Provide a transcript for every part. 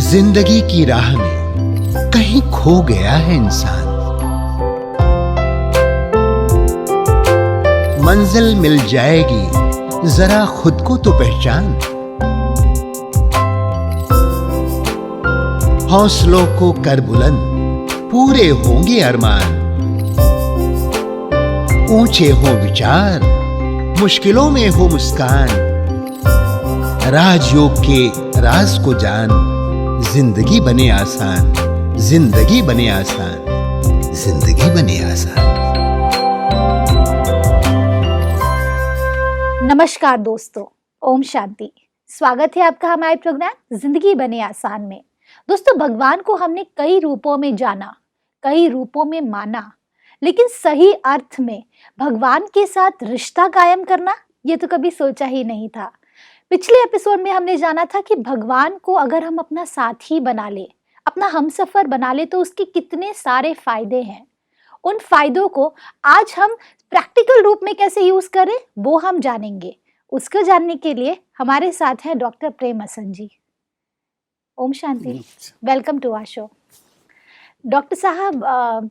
जिंदगी की राह में कहीं खो गया है इंसान। मंजिल मिल जाएगी, जरा खुद को तो पहचान। हौसलों को कर बुलंद, पूरे होंगे अरमान। ऊंचे हो विचार, मुश्किलों में हो मुस्कान। राजयोग के राज को जान, जिंदगी बने आसान, जिंदगी बने आसान, जिंदगी बने आसान। नमस्कार दोस्तों, ओम शांति। स्वागत है आपका हमारे प्रोग्राम जिंदगी बने आसान में। दोस्तों, भगवान को हमने कई रूपों में जाना, कई रूपों में माना, लेकिन सही अर्थ में भगवान के साथ रिश्ता कायम करना ये तो कभी सोचा ही नहीं था। पिछले एपिसोड में हमने जाना था कि भगवान को अगर हम अपना साथी बना ले, अपना हमसफर बना ले, तो उसके कितने सारे फायदे हैं। उन फायदों को आज हम प्रैक्टिकल रूप में कैसे यूज करें वो हम जानेंगे। उसको जानने के लिए हमारे साथ हैं डॉक्टर प्रेम हसन जी। ओम शांति, welcome to our show. Doctor साहब,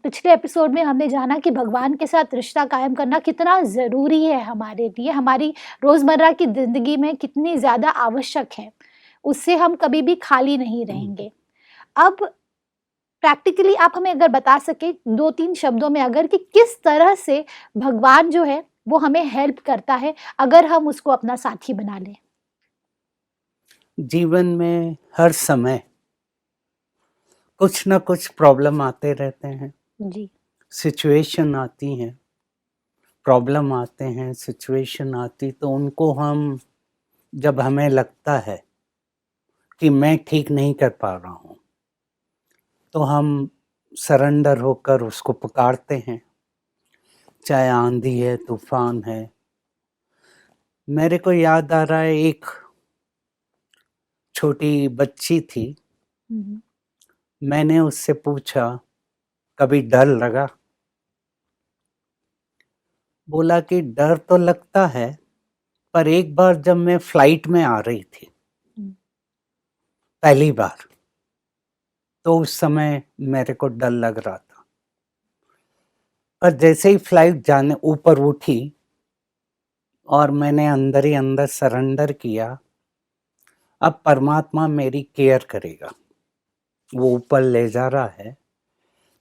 पिछले एपिसोड में हमने जाना कि भगवान के साथ रिश्ता कायम करना कितना ज़रूरी है हमारे लिए, हमारी रोज़मर्रा की ज़िंदगी में कितनी ज़्यादा आवश्यक है। उससे हम कभी भी खाली नहीं रहेंगे। अब प्रैक्टिकली आप हमें अगर बता सके 2-3 शब्दों में अगर कि किस तरह से भगवान जो है वो हमें हेल्प करता है अगर हम उसको अपना साथी बना लें। जीवन में हर समय कुछ ना कुछ प्रॉब्लम आते रहते हैं जी, सिचुएशन आती हैं, प्रॉब्लम आते हैं, सिचुएशन आती, तो उनको हम जब हमें लगता है कि मैं ठीक नहीं कर पा रहा हूँ, तो हम सरेंडर होकर उसको पुकारते हैं। चाहे आंधी है, तूफान है। मेरे को याद आ रहा है, एक छोटी बच्ची थी। मैंने उससे पूछा, कभी डर लगा? बोला कि डर तो लगता है, पर एक बार जब मैं फ्लाइट में आ रही थी पहली बार, तो उस समय मेरे को डर लग रहा था। और जैसे ही फ्लाइट जाने ऊपर उठी और मैंने अंदर ही अंदर सरेंडर किया, अब परमात्मा मेरी केयर करेगा, वो ऊपर ले जा रहा है,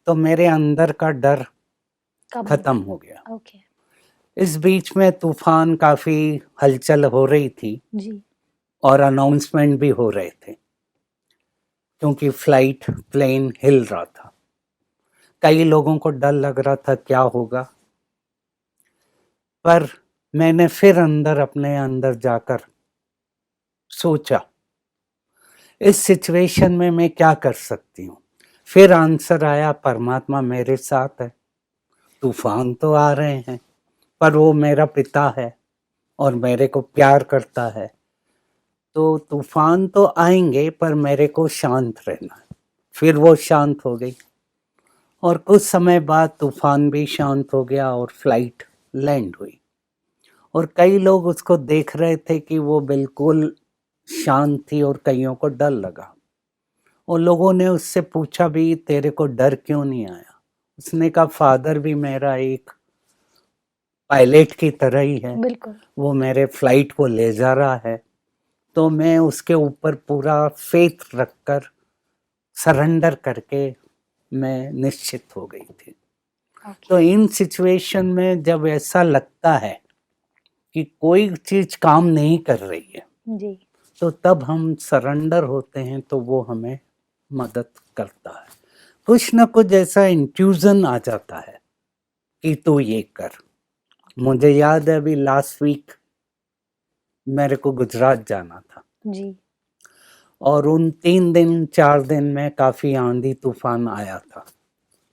तो मेरे अंदर का डर खत्म हो गया। ओके। इस बीच में तूफान, काफी हलचल हो रही थी जी, और अनाउंसमेंट भी हो रहे थे, क्योंकि फ्लाइट प्लेन हिल रहा था। कई लोगों को डर लग रहा था क्या होगा, पर मैंने फिर अपने अंदर जाकर सोचा, इस सिचुएशन में मैं क्या कर सकती हूँ। फिर आंसर आया, परमात्मा मेरे साथ है। तूफान तो आ रहे हैं, पर वो मेरा पिता है और मेरे को प्यार करता है, तो तूफान तो आएंगे पर मेरे को शांत रहना है। फिर वो शांत हो गई और कुछ समय बाद तूफान भी शांत हो गया और फ्लाइट लैंड हुई। और कई लोग उसको देख रहे थे कि वो बिल्कुल शांत थी और कईयों को डर लगा। और लोगों ने उससे पूछा भी, तेरे को डर क्यों नहीं आया? उसने कहा, फादर भी मेरा एक पायलट की तरह ही है, बिल्कुल। वो मेरे फ्लाइट को ले जा रहा है, तो मैं उसके ऊपर पूरा फेथ रखकर, सरेंडर करके मैं निश्चित हो गई थी। तो इन सिचुएशन में जब ऐसा लगता है कि कोई चीज काम नहीं कर रही है जी, तो तब हम सरेंडर होते हैं, तो वो हमें मदद करता है। कुछ ना कुछ ऐसा इंट्यूजन आ जाता है कि तू ये कर। मुझे याद है, अभी लास्ट वीक मेरे को गुजरात जाना था जी, और उन 4 दिन में काफी आंधी तूफान आया था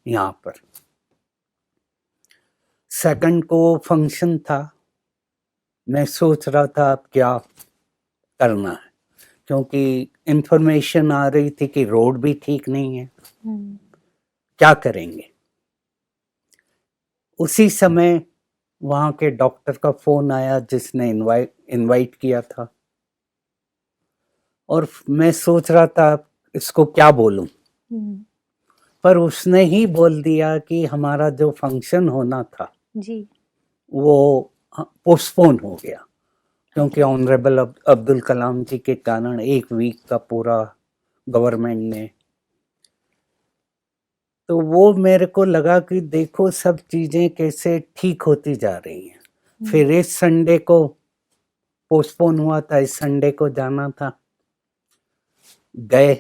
यहाँ पर। सेकंड को फंक्शन था। मैं सोच रहा था अब क्या करना है, क्योंकि इंफॉर्मेशन आ रही थी कि रोड भी ठीक नहीं है, क्या करेंगे। उसी समय वहाँ के डॉक्टर का फोन आया जिसने इनवाइट किया था, और मैं सोच रहा था इसको क्या बोलूं, हम्म, पर उसने ही बोल दिया कि हमारा जो फंक्शन होना था जी, वो पोस्टपोन हो गया, क्योंकि ओके, ऑनरेबल अब्दुल कलाम जी के कारण 1 वीक का पूरा गवर्नमेंट ने, तो वो मेरे को लगा कि देखो सब चीजें कैसे ठीक होती जा रही हैं। फिर इस संडे को पोस्टपोन हुआ था, इस संडे को जाना था, गए,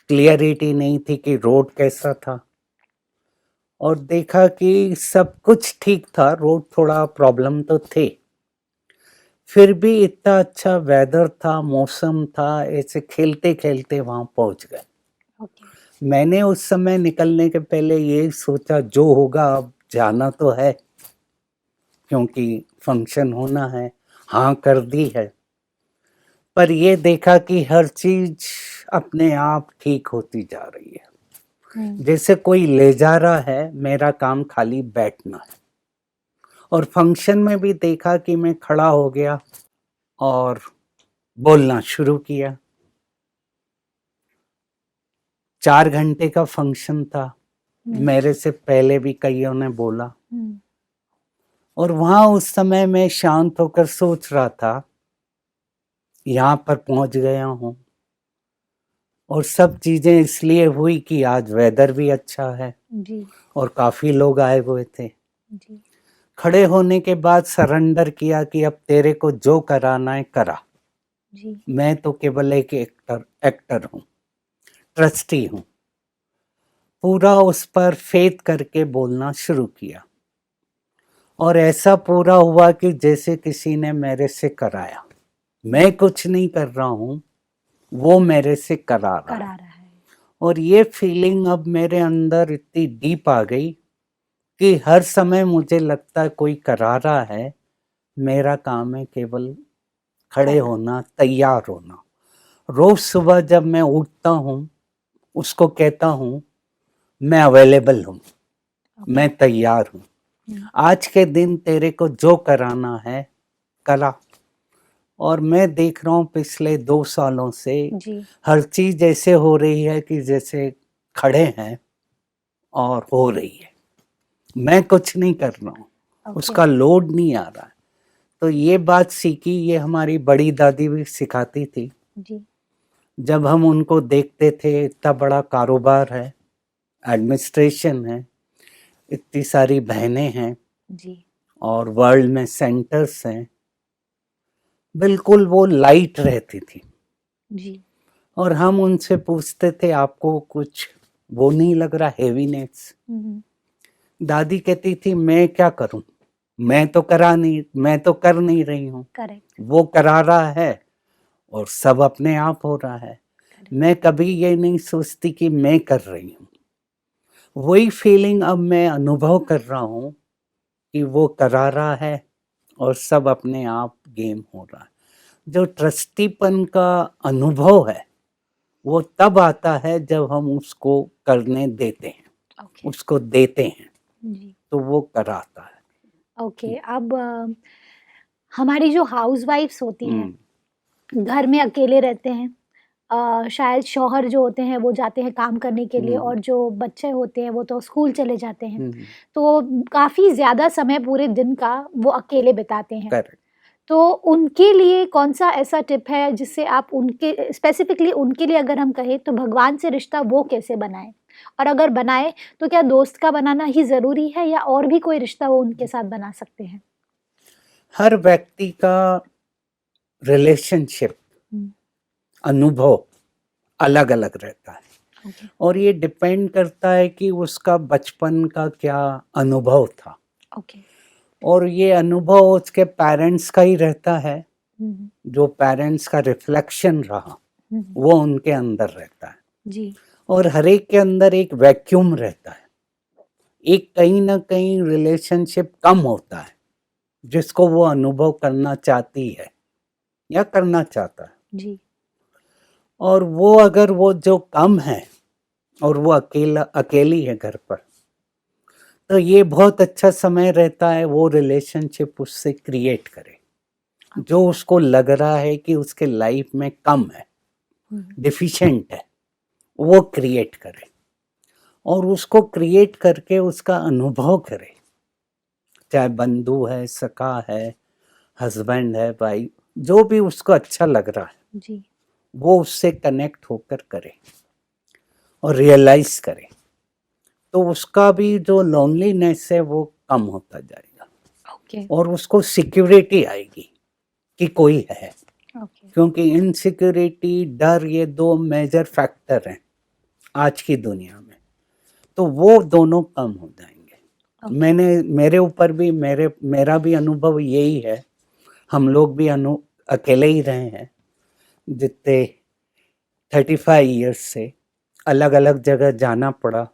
क्लियरिटी नहीं थी कि रोड कैसा था, और देखा कि सब कुछ ठीक था, रोड थोड़ा प्रॉब्लम तो थे, फिर भी इतना अच्छा वेदर था, मौसम था, ऐसे खेलते खेलते वहां पहुंच गए। ओके, मैंने उस समय निकलने के पहले ये सोचा जो होगा अब जाना तो है, क्योंकि फंक्शन होना है, हाँ कर दी है, पर ये देखा कि हर चीज अपने आप ठीक होती जा रही है, जैसे कोई ले जा रहा है, मेरा काम खाली बैठना है। और फंक्शन में भी देखा कि मैं खड़ा हो गया और बोलना शुरू किया। 4 घंटे का फंक्शन था, मेरे से पहले भी कईयों ने बोला, और वहां उस समय मैं शांत होकर सोच रहा था, यहाँ पर पहुंच गया हूँ, और सब चीजें इसलिए हुई कि आज वेदर भी अच्छा है जी, और काफी लोग आए हुए थे। जी, खड़े होने के बाद सरेंडर किया कि अब तेरे को जो कराना है करा, जी, मैं तो केवल एक एक्टर हूँ, ट्रस्टी हूँ। पूरा उस पर फेथ करके बोलना शुरू किया, और ऐसा पूरा हुआ कि जैसे किसी ने मेरे से कराया, मैं कुछ नहीं कर रहा हूँ, वो मेरे से करा रहा करा है। रहा है, और ये फीलिंग अब मेरे अंदर इतनी डीप आ गई कि हर समय मुझे लगता है कोई करा रहा है, मेरा काम है केवल खड़े करना, होना, तैयार होना। रोज सुबह जब मैं उठता हूँ, उसको कहता हूँ मैं अवेलेबल हूँ, ओके, मैं तैयार हूँ, आज के दिन तेरे को जो कराना है करा। और मैं देख रहा हूँ पिछले 2 सालों से जी, हर चीज ऐसे हो रही है कि जैसे खड़े हैं और हो रही है, मैं कुछ नहीं कर रहा हूँ, ओके, उसका लोड नहीं आ रहा है। तो ये बात सीखी, ये हमारी बड़ी दादी भी सिखाती थी। जी, जब हम उनको देखते थे, इतना बड़ा कारोबार है, एडमिनिस्ट्रेशन है, इतनी सारी बहनें हैं, जी, और वर्ल्ड में सेंटर्स हैं, बिल्कुल वो लाइट रहती थी। जी, और हम उनसे पूछते थे आपको कुछ वो नहीं लग रहा, हेवीनेस? दादी कहती थी मैं क्या करूं, मैं तो कर नहीं रही हूं, करेक्ट, वो करा रहा है और सब अपने आप हो रहा है। करेक्ट, मैं कभी ये नहीं सोचती कि मैं कर रही हूं। वही फीलिंग अब मैं अनुभव कर रहा हूं कि वो करा रहा है और सब अपने आप गेम हो रहा है। जो ट्रस्टीपन का अनुभव है वो तब आता है जब हम उसको करने देते हैं, ओके, उसको देते हैं, जी, तो वो कराता है। ओके। अब हमारी जो हाउसवाइफ्स होती हैं, हम्म, घर में अकेले रहते हैं, शायद शौहर जो होते हैं वो जाते हैं काम करने के लिए हम्म, और जो बच्चे होते हैं वो तो स्कूल चले जाते हैं। हम्म, तो काफ़ी ज़्यादा समय पूरे दिन का वो अकेले बिताते हैं। करेक्ट। तो उनके लिए कौन-सा ऐसा टिप है जिससे आप उनके स्पेसिफिकली उनके लिए अगर हम कहें तो भगवान से रिश्ता वो कैसे बनाएँ? और अगर बनाएँ तो क्या दोस्त का बनाना ही ज़रूरी है या और भी कोई रिश्ता वो उनके साथ बना सकते हैं? हर व्यक्ति का रिलेशनशिप हुँ, अनुभव अलग अलग रहता है, ओके, और ये डिपेंड करता है कि उसका बचपन का क्या अनुभव था, ओके। और ये अनुभव उसके पेरेंट्स का ही रहता है। हुँ, हुँ, जो पेरेंट्स का रिफ्लेक्शन रहा हुँ, हुँ। वो उनके अंदर रहता है, जी, और हर एक के अंदर एक वैक्यूम रहता है। एक कहीं ना कहीं रिलेशनशिप कम होता है जिसको वो अनुभव करना चाहती है या करना चाहता है, जी, और वो अगर वो जो कम है और वो अकेली है घर पर, तो ये बहुत अच्छा समय रहता है वो रिलेशनशिप उससे क्रिएट करे, जो उसको लग रहा है कि उसके लाइफ में कम है, हुँ, हुँ, डिफिशिएंट है, वो क्रिएट करे और उसको क्रिएट करके उसका अनुभव करे, चाहे बंधु है, सखा है, हस्बैंड है, भाई, जो भी उसको अच्छा लग रहा है जी, वो उससे कनेक्ट होकर करे और रियलाइज करे, तो उसका भी जो लोनलीनेस है वो कम होता जाएगा ओके, और उसको सिक्योरिटी आएगी कि कोई है, ओके, क्योंकि इनसिक्योरिटी, डर, ये दो मेजर फैक्टर हैं आज की दुनिया में, तो वो दोनों कम हो जाएंगे। ओके, मेरे ऊपर भी मेरा भी अनुभव यही है, हम लोग भी अकेले ही रहे हैं जितने 35 ईयर्स से, अलग अलग जगह जाना पड़ा,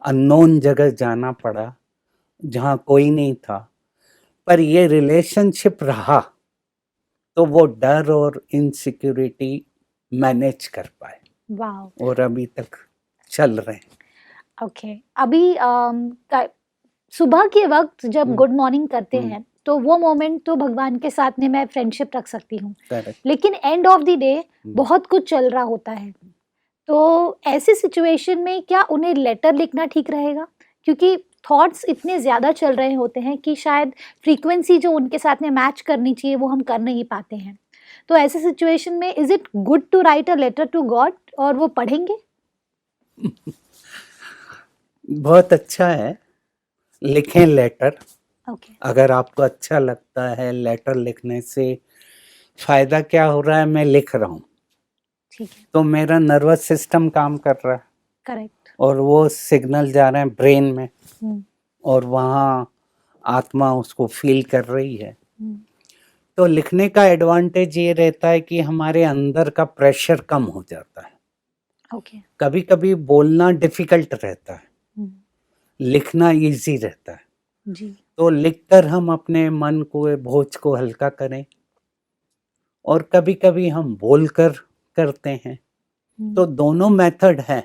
अननोन जगह जाना पड़ा जहाँ कोई नहीं था, पर ये रिलेशनशिप रहा तो वो डर और इनसिक्योरिटी मैनेज कर पाए वाओ, और अभी तक चल रहे हैं। ओके। अभी सुबह के वक्त जब गुड मॉर्निंग करते हम्म। हैं तो वो मोमेंट तो भगवान के साथ में मैं फ्रेंडशिप रख सकती हूँ, करेक्ट। लेकिन एंड ऑफ द डे बहुत कुछ चल रहा होता है, तो ऐसी सिचुएशन में क्या उन्हें लेटर लिखना ठीक रहेगा? क्योंकि थॉट्स इतने ज़्यादा चल रहे होते हैं कि शायद फ्रीक्वेंसी जो उनके साथ में मैच करनी चाहिए वो हम कर नहीं पाते हैं। तो ऐसे सिचुएशन में is it good to write a letter to God और वो पढ़ेंगे? बहुत अच्छा है, लिखें लेटर। ओके, अगर आपको अच्छा लगता है लेटर लिखने से, फायदा क्या हो रहा है, मैं लिख रहा हूँ ठीक है, तो मेरा नर्वस सिस्टम काम कर रहा है करेक्ट। और वो सिग्नल जा रहे हैं ब्रेन में हुँ, और वहाँ आत्मा उसको फील कर रही है। हुँ, तो लिखने का एडवांटेज ये रहता है कि हमारे अंदर का प्रेशर कम हो जाता है। ओके, कभी कभी बोलना डिफिकल्ट रहता है, हुँ, लिखना इजी रहता है, जी, तो लिखकर हम अपने मन को, बोझ को हल्का करें। और कभी कभी हम बोलकर करते हैं, तो हुँ, दोनों मेथड हैं,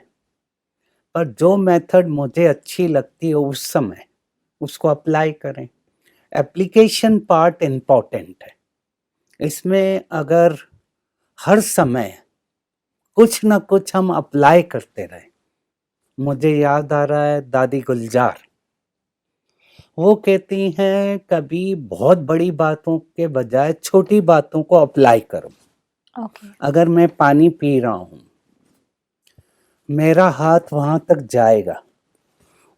पर जो मेथड मुझे अच्छी लगती है उस समय उसको अप्लाई करें। एप्लीकेशन पार्ट इम्पॉर्टेंट है इसमें। अगर हर समय कुछ ना कुछ हम अप्लाई करते रहे, मुझे याद आ रहा है दादी गुलजार, वो कहती हैं कभी बहुत बड़ी बातों के बजाय छोटी बातों को अप्लाई करो। ओके, अगर मैं पानी पी रहा हूँ, मेरा हाथ वहां तक जाएगा,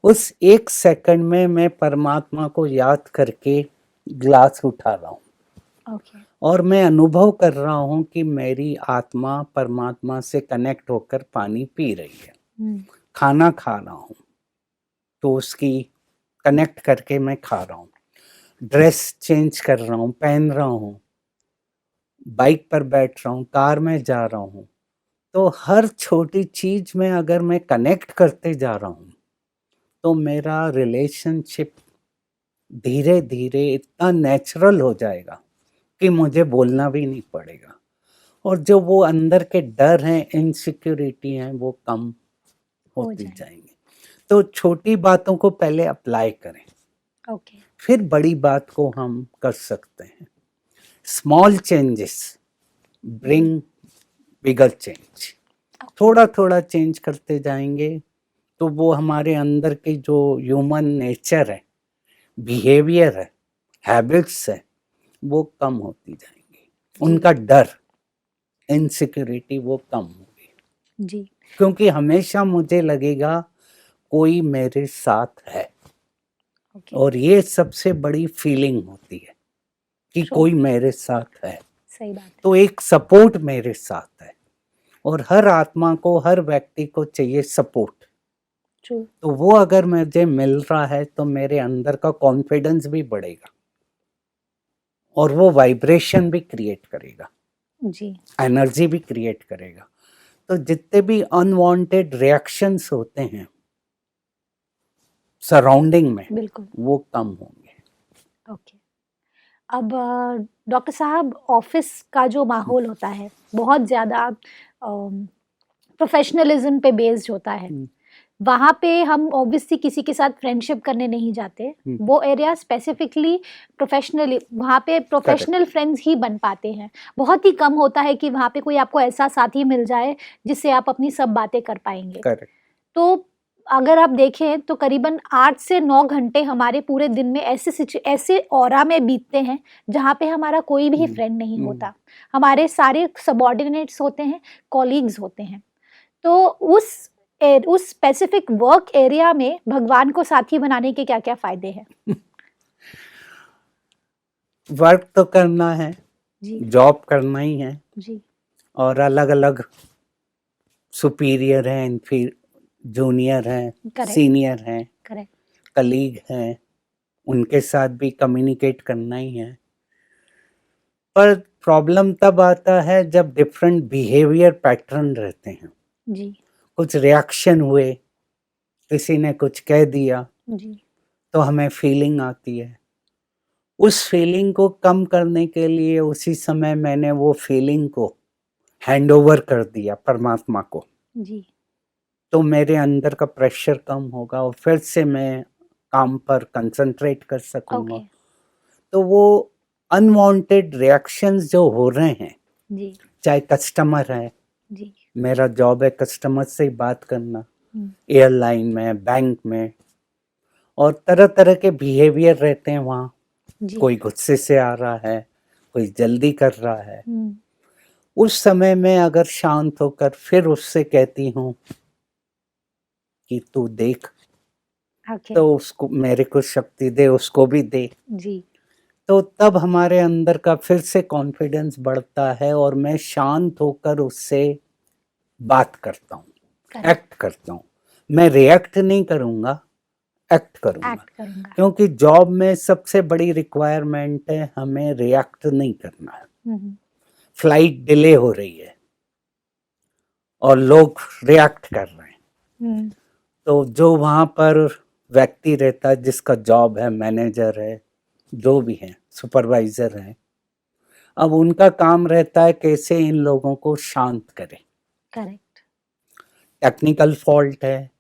उस 1 सेकंड में मैं परमात्मा को याद करके ग्लास उठा रहा हूँ ओके, और मैं अनुभव कर रहा हूँ कि मेरी आत्मा परमात्मा से कनेक्ट होकर पानी पी रही है। हुँ, खाना खा रहा हूँ तो उसकी कनेक्ट करके मैं खा रहा हूँ। ड्रेस चेंज कर रहा हूँ, पहन रहा हूँ, बाइक पर बैठ रहा हूँ, कार में जा रहा हूँ, तो हर छोटी चीज में अगर मैं कनेक्ट करते जा रहा हूँ तो मेरा रिलेशनशिप धीरे धीरे इतना नेचुरल हो जाएगा कि मुझे बोलना भी नहीं पड़ेगा और जो वो अंदर के डर हैं, इनसिक्योरिटी हैं, वो कम हो होती जाएंगे, जाएंगी। तो छोटी बातों को पहले अप्लाई करें, ओके, फिर बड़ी बात को हम कर सकते हैं। स्मॉल चेंजेस ब्रिंग बिगर चेंज। थोड़ा थोड़ा चेंज करते जाएंगे तो वो हमारे अंदर के जो ह्यूमन नेचर है, बिहेवियर है, हैबिट्स है, वो कम होती जाएंगी। उनका डर, इनसिक्योरिटी वो कम होगी, जी, क्योंकि हमेशा मुझे लगेगा कोई मेरे साथ है ओके, और ये सबसे बड़ी फीलिंग होती है कि ट्रू, कोई मेरे साथ है, सही बात है, तो एक सपोर्ट मेरे साथ है। और हर आत्मा को, हर व्यक्ति को चाहिए सपोर्ट, ट्रू, तो वो अगर मुझे मिल रहा है तो मेरे अंदर का कॉन्फिडेंस भी बढ़ेगा और वो वाइब्रेशन भी क्रिएट करेगा, जी, एनर्जी भी क्रिएट करेगा। तो जितने भी अनवांटेड रिएक्शंस होते हैं सराउंडिंग में, बिल्कुल, वो कम होंगे। ओके। अब डॉक्टर साहब, ऑफिस का जो माहौल होता है बहुत ज़्यादा प्रोफेशनलिज्म पे बेस्ड होता है, हम्म, वहां पे हम ऑब्वियसली किसी के साथ फ्रेंडशिप करने नहीं जाते, वो एरिया स्पेसिफिकली प्रोफेशनली, वहां पे प्रोफेशनल फ्रेंड्स ही बन पाते हैं। बहुत ही कम होता है कि वहां पे कोई आपको ऐसा साथी मिल जाए जिससे आप अपनी सब बातें कर पाएंगे। करेक्ट। तो अगर आप देखें तो करीबन 8 से 9 घंटे हमारे पूरे दिन में ऐसे ऑरा में बीतते हैं जहाँ पे हमारा कोई भी फ्रेंड नहीं होता, हमारे सारे सबॉर्डिनेट्स होते हैं, कॉलीग्स होते हैं। तो उस स्पेसिफिक वर्क एरिया में भगवान को साथी बनाने के क्या क्या फायदे हैं? वर्क तो करना है जी जॉब करना ही है, जी और अलग अलग सुपीरियर हैं, फिर जूनियर हैं, करेक्ट सीनियर हैं, करेक्ट कलीग हैं, उनके साथ भी कम्युनिकेट करना ही है। पर प्रॉब्लम तब आता है जब डिफरेंट बिहेवियर पैटर्न रहते हैं, जी कुछ रिएक्शन हुए, किसी ने कुछ कह दिया जी तो हमें फीलिंग आती है। उस फीलिंग को कम करने के लिए उसी समय मैंने वो फीलिंग को हैंड ओवर कर दिया परमात्मा को, जी तो मेरे अंदर का प्रेशर कम होगा और फिर से मैं काम पर कंसंट्रेट कर सकूंगा। ओके तो वो अनवांटेड रिएक्शंस जो हो रहे हैं, जी चाहे कस्टमर है, जी मेरा जॉब है कस्टमर से ही बात करना, एयरलाइन में, बैंक में, और तरह तरह के बिहेवियर रहते हैं वहाँ। जी कोई गुस्से से आ रहा है, कोई जल्दी कर रहा है। हम्म, उस समय में अगर शांत होकर फिर उससे कहती हूँ कि तू देख, ओके तो उसको मेरे को शक्ति दे, उसको भी दे, जी तो तब हमारे अंदर का फिर से कॉन्फिडेंस बढ़ता है और मैं शांत होकर उससे बात करता हूँ, करेक्ट एक्ट करता हूँ। मैं रिएक्ट नहीं करूँगा, एक्ट करूँगा, एक्ट करूंगा। क्योंकि जॉब में सबसे बड़ी रिक्वायरमेंट है हमें रिएक्ट नहीं करना है। हम्म, फ्लाइट डिले हो रही है और लोग रिएक्ट कर रहे हैं, हम्म, तो जो वहाँ पर व्यक्ति रहता है जिसका जॉब है, मैनेजर है, जो भी है, सुपरवाइजर है, अब उनका काम रहता है कैसे इन लोगों को शांत करें। करेक्ट टेक्निकल फॉल्ट है,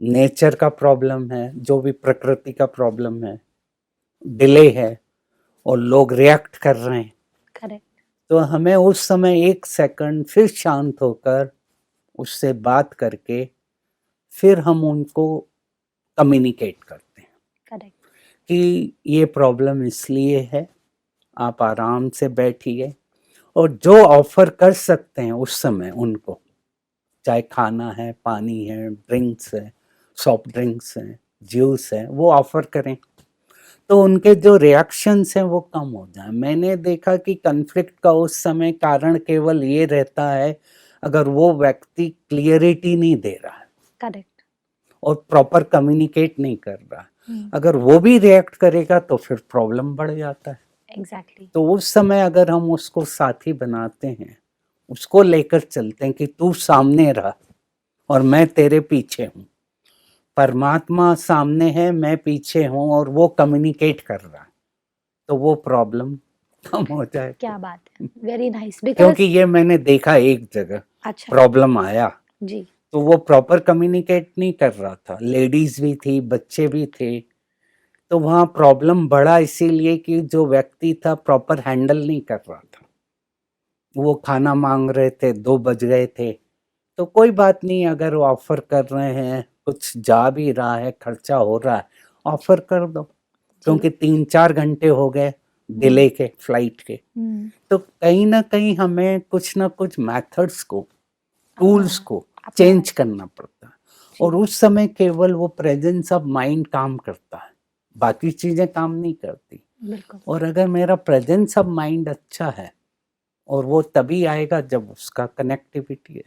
नेचर का प्रॉब्लम है, जो भी प्रकृति का प्रॉब्लम है, डिले है और लोग रिएक्ट कर रहे हैं, करेक्ट तो हमें उस समय 1 सेकंड फिर शांत होकर उससे बात करके फिर हम उनको कम्युनिकेट करते हैं करेक्ट कि ये प्रॉब्लम इसलिए है, आप आराम से बैठिए, और जो ऑफर कर सकते हैं उस समय उनको, चाहे खाना है, पानी है, ड्रिंक्स है, सॉफ्ट ड्रिंक्स हैं, जूस है, वो ऑफर करें, तो उनके जो रिएक्शंस हैं वो कम हो जाए। मैंने देखा कि कन्फ्लिक्ट का उस समय कारण केवल ये रहता है अगर वो व्यक्ति क्लियरिटी नहीं दे रहा है करेक्ट और प्रॉपर कम्युनिकेट नहीं कर रहा है। अगर वो भी रिएक्ट करेगा तो फिर प्रॉब्लम बढ़ जाता है। एग्जैक्टली तो उस समय अगर हम उसको साथी बनाते हैं, उसको लेकर चलते हैं कि तू सामने रह और मैं तेरे पीछे हूँ, परमात्मा सामने है, मैं पीछे हूँ, और वो कम्युनिकेट कर रहा है, तो वो प्रॉब्लम कम हो जाए। क्या बात है, वेरी नाइस। क्योंकि ये मैंने देखा एक जगह अच्छा प्रॉब्लम आया, जी तो वो प्रॉपर कम्युनिकेट नहीं कर रहा था, लेडीज भी थी, बच्चे भी थे, तो वहाँ प्रॉब्लम बढ़ा इसीलिए कि जो व्यक्ति था प्रॉपर हैंडल नहीं कर रहा था। वो खाना मांग रहे थे, 2 बज गए थे, तो कोई बात नहीं, अगर वो ऑफर कर रहे हैं, कुछ जा भी रहा है, खर्चा हो रहा है, ऑफर कर दो, क्योंकि 3-4 घंटे हो गए डिले के, फ्लाइट के। तो कहीं ना कहीं हमें कुछ ना कुछ मेथड्स को, टूल्स को चेंज करना पड़ता है, और उस समय केवल वो प्रेजेंस ऑफ माइंड काम करता है, बाकी चीजें काम नहीं करती। बिल्कुल और अगर मेरा प्रेजेंस ऑफ माइंड अच्छा है, और वो तभी आएगा जब उसका कनेक्टिविटी है,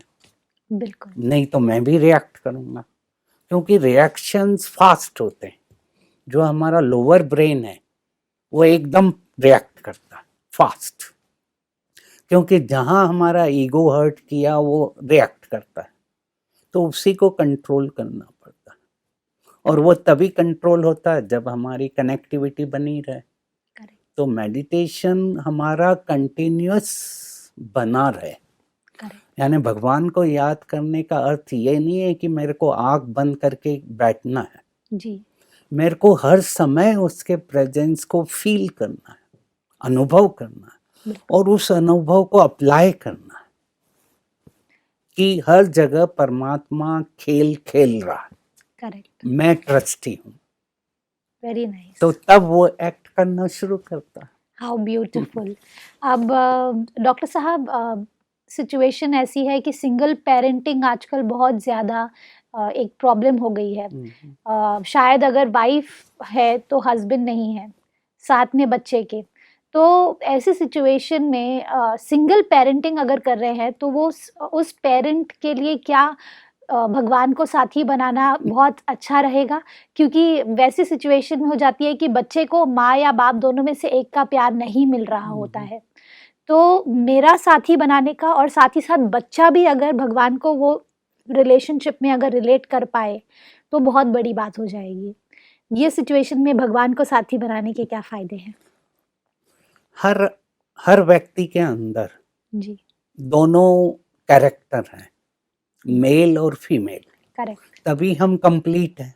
बिल्कुल नहीं तो मैं भी रिएक्ट करूंगा, क्योंकि रिएक्शंस फास्ट होते हैं। जो हमारा लोअर ब्रेन है वो एकदम रिएक्ट करता है फास्ट, क्योंकि जहां हमारा ईगो हर्ट किया वो रिएक्ट करता है, तो उसी को कंट्रोल करना पड़ता है, और वो तभी कंट्रोल होता है जब हमारी कनेक्टिविटी बनी रहे। करेक्ट तो मेडिटेशन हमारा कंटिन्यूअस बना रहे, करेक्ट यानी भगवान को याद करने का अर्थ ये नहीं है कि मेरे को आँख बंद करके बैठना है, जी, मेरे को हर समय उसके प्रेजेंस को फील करना है, अनुभव करना है बिल्कुल, और उस अनुभव को अप्लाई करना है कि हर जगह परमात्मा खेल खेल रहा है, करेक्ट, मैं ट्रस्टी हूँ, वेरी नाइस। तो तब वो एक्ट करना शुरू करता है। How beautiful. अब डॉक्टर साहब, सिचुएशन ऐसी है कि सिंगल पेरेंटिंग आजकल बहुत ज़्यादा एक प्रॉब्लम हो गई है। शायद अगर वाइफ है तो हस्बैंड नहीं है साथ में बच्चे के, तो ऐसी सिचुएशन में सिंगल पेरेंटिंग अगर कर रहे हैं तो वो उस पेरेंट के लिए क्या भगवान को साथी बनाना बहुत अच्छा रहेगा, क्योंकि वैसी सिचुएशन में हो जाती है कि बच्चे को माँ या बाप दोनों में से एक का प्यार नहीं मिल रहा होता है। तो मेरा साथी बनाने का और साथ ही साथ बच्चा भी अगर भगवान को वो रिलेशनशिप में अगर रिलेट कर पाए तो बहुत बड़ी बात हो जाएगी। ये सिचुएशन में भगवान को साथी बनाने के क्या फायदे हैं? हर हर व्यक्ति के अंदर जी, दोनों कैरेक्टर हैं, मेल और फीमेल, करेक्ट, तभी हम कंप्लीट हैं,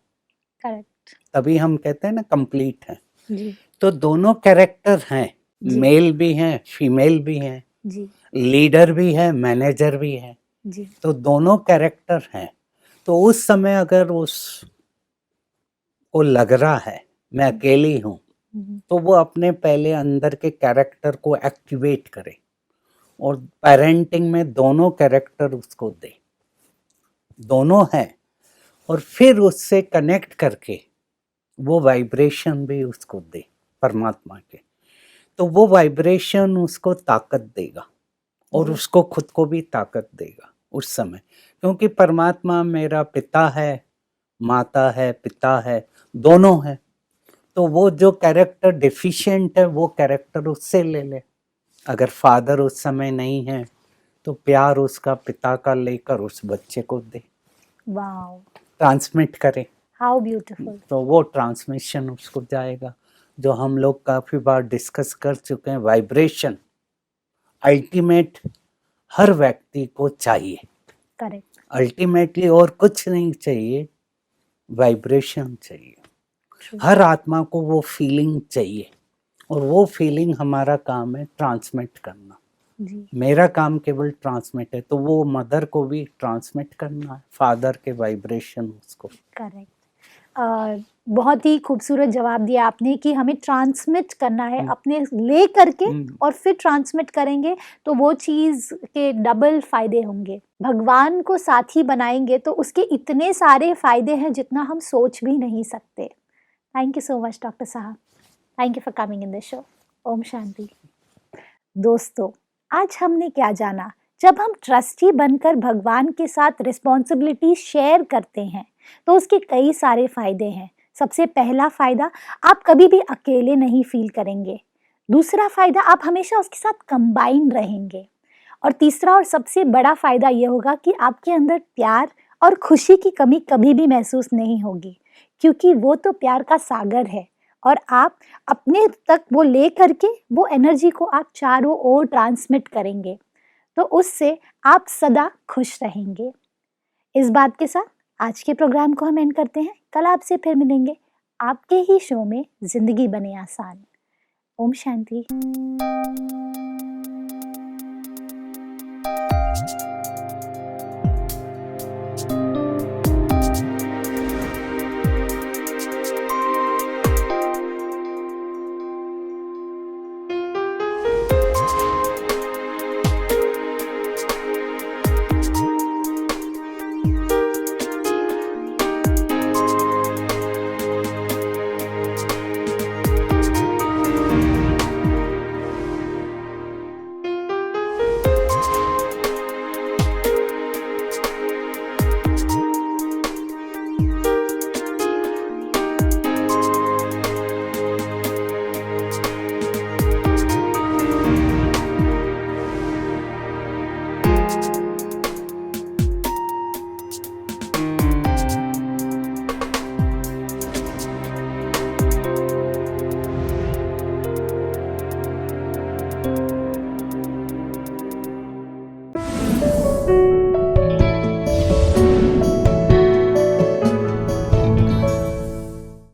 करेक्ट, तभी हम कहते हैं ना कंप्लीट है। जी, तो दोनों कैरेक्टर हैं, जी, मेल भी हैं, फीमेल भी हैं, जी, लीडर भी है, मैनेजर भी है, जी, तो दोनों कैरेक्टर हैं। तो उस समय अगर उसको लग रहा है मैं अकेली हूँ, तो वो अपने पहले अंदर के कैरेक्टर को एक्टिवेट करे और पेरेंटिंग में दोनों कैरेक्टर उसको दे, दोनों हैं, और फिर उससे कनेक्ट करके वो वाइब्रेशन भी उसको दे परमात्मा के, तो वो वाइब्रेशन उसको ताकत देगा और जी, उसको खुद को भी ताकत देगा उस समय, क्योंकि परमात्मा मेरा पिता है, माता है, पिता है, दोनों है। तो वो जो कैरेक्टर डिफिशिएंट है वो कैरेक्टर उससे ले ले। अगर फादर उस समय नहीं है तो प्यार उसका पिता का लेकर उस बच्चे को दे, वाओ, ट्रांसमिट करे, हाउ ब्यूटीफुल। तो वो ट्रांसमिशन उसको जाएगा। जो हम लोग काफ़ी बार डिस्कस कर चुके हैं, वाइब्रेशन अल्टीमेट हर व्यक्ति को चाहिए, करेक्ट, अल्टीमेटली और कुछ नहीं चाहिए, वाइब्रेशन चाहिए। ट्रू, हर आत्मा को वो फीलिंग चाहिए और वो फीलिंग हमारा काम है ट्रांसमिट करना। जी, मेरा काम केवल ट्रांसमिट है, तो वो मदर को भी ट्रांसमिट करना है, फादर के वाइब्रेशन उसको। करेक्ट। बहुत ही खूबसूरत जवाब दिया आपने कि हमें ट्रांसमिट करना है अपने ले करके, और फिर ट्रांसमिट करेंगे तो वो चीज़ के डबल फायदे होंगे। भगवान को साथी बनाएंगे तो उसके इतने सारे फायदे हैं जितना हम सोच भी नहीं सकते। Thank you so much doctor साहब, thank you for coming in the show. ओम शांति। दोस्तों, आज हमने क्या जाना? जब हम ट्रस्टी बनकर भगवान के साथ रिस्पॉन्सिबिलिटी शेयर करते हैं तो उसके कई सारे फायदे हैं। सबसे पहला फायदा, आप कभी भी अकेले नहीं फील करेंगे। दूसरा फायदा, आप हमेशा उसके साथ कंबाइन रहेंगे। और तीसरा और सबसे बड़ा फायदा ये होगा कि आपके अंदर प्यार और खुशी की कमी कभी भी महसूस नहीं होगी, क्योंकि वो तो प्यार का सागर है और आप अपने तक वो ले करके वो एनर्जी को आप चारों ओर ट्रांसमिट करेंगे, तो उससे आप सदा खुश रहेंगे। इस बात के साथ आज के प्रोग्राम को हम एंड करते हैं। कल आपसे फिर मिलेंगे आपके ही शो में जिंदगी बने आसान। ओम शांति।